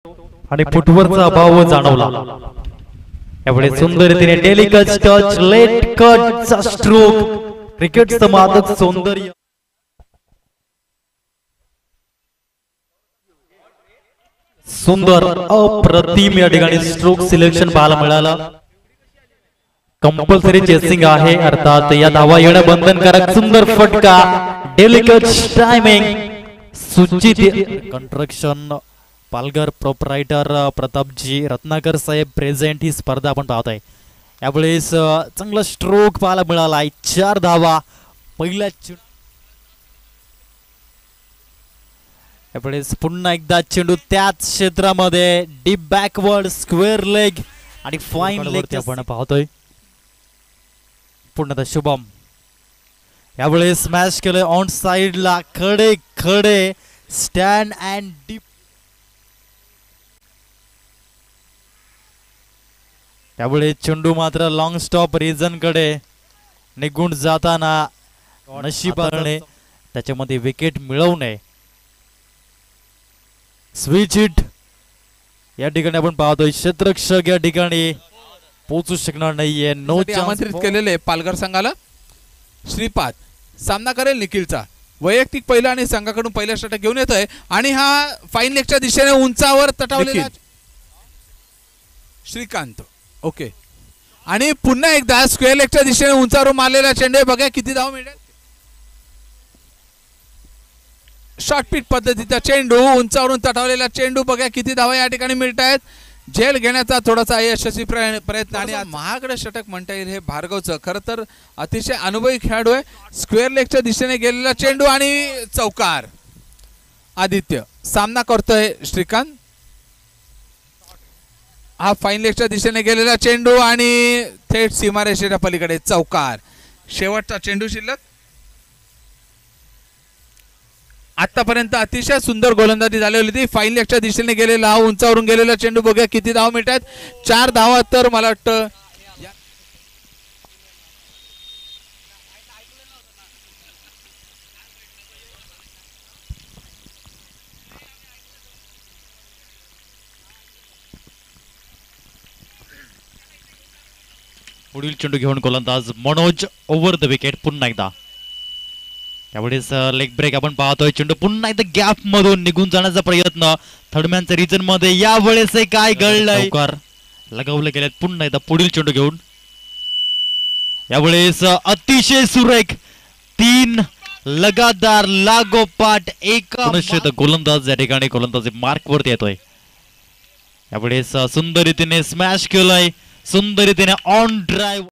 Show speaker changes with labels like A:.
A: आणि फुटवरचा अभाव जाणवला। यापुढे सुंदर रीतीने डेलिकेट टच लेट कटचा स्ट्रोक क्रिकेटचं मादक सौंदर्य। सुंदर अप्रतिम या ठिकाणी स्ट्रोक सिलेक्शन पाहायला मिळाला। कंपल्सरी चेसिंग आहे, अर्थात या धावा येणं बंधनकारक। सुंदर फटका, डेलिकेट टायमिंग। सुचित कंस्ट्रक्शन पालघर प्रोप्रायटर प्रतापजी रत्नाकर साहेब प्रेझेंट ही स्पर्धा आपण पाहतोय। यावेळेस चांगला स्ट्रोक पाहायला मिळाला, 4 धावा पहिल्या। यावेळेस पुन्हा एकदा चेंडू त्याच क्षेत्रामध्ये डीप बॅकवर्ड स्क्वेअर लेग आणि फाईन लेग आपण पाहतोय। पुन्हा शुभम यावेळेस स्मॅश केलं ऑन साइडला, खडे खडे स्टँड अँड डीप। त्यावेळेस चेंडू मात्र लॉंग स्टॉप रिजन कडे निघून जाताना नशिबाने त्याच्यामध्ये विकेट मिळवणे। स्विच हिट या ठिकाणी आपण पाहतोय, क्षेत्ररक्षक या ठिकाणी पोहोचू शकणार नाहीये। नो
B: आमंत्रित केलेले पालघर संघाला श्रीपाद सामना करेल निखिलचा। वैयक्तिक पहिला आणि संघाकडून पहिला षटक घेऊन येतोय आणि हा फाईन लेगच्या दिशेने उंचावर तटावलेला श्रीकांत। ओके, आणि पुन्हा एकदा स्क्वेअर लेगच्या दिशेने उंचावर मारलेला चेंडू बघा किती धाव मिळेल। शॉर्टपिट पद्धतीचा चेंडू, उंचावरून तटावलेला चेंडू बघा किती धावा या ठिकाणी मिळत आहेत। झेल घेण्याचा थोडासा यशस्वी प्रयत्न आणि महागडे षटक म्हणता येईल हे भार्गवचं। खरं तर अतिशय अनुभवी खेळाडू आहे। स्क्वेअर लेगच्या दिशेने गेलेला चेंडू आणि चौकार। आदित्य सामना करतोय श्रीकांत। हा फाईन लेगच्या दिशेने गेलेला चेंडू आणि थेट सीमारेषेच्या पलीकडे चौकार। शेवटचा चेंडू शिल्लक। आतापर्यंत अतिशय सुंदर गोलंदाजी झाली होती। फाईन लेगच्या दिशेने गेलेला उंचावरून गेलेला चेंडू बघा किती धावा मिळतात, 4 धावा। तर मला वाटतं
A: पुढील चेंडू घेऊन गोलंदाज मनोज ओव्हर द विकेट पुन्हा एकदा। त्यावेळेस लेग ब्रेक आपण पाहतोय, चेंडू पुन्हा एकदा गॅप मधून निघून जाण्याचा प्रयत्न थर्डमॅनच्या रिजन मध्ये। यावेळेस काय घडलंय, चौकार लगावले गेलेत। पुन्हा एकदा पुढील चेंडू घेऊन यावेळेस अतिशय सुरेख 3 लगातार लागोपाठ एका गोलंदाज या ठिकाणी गोलंदाजी मार्क वरती येतोय। यावेळेस सुंदर रीतीने स्मॅश केलंय, सुंदर रीतीने ऑन ड्राइव्ह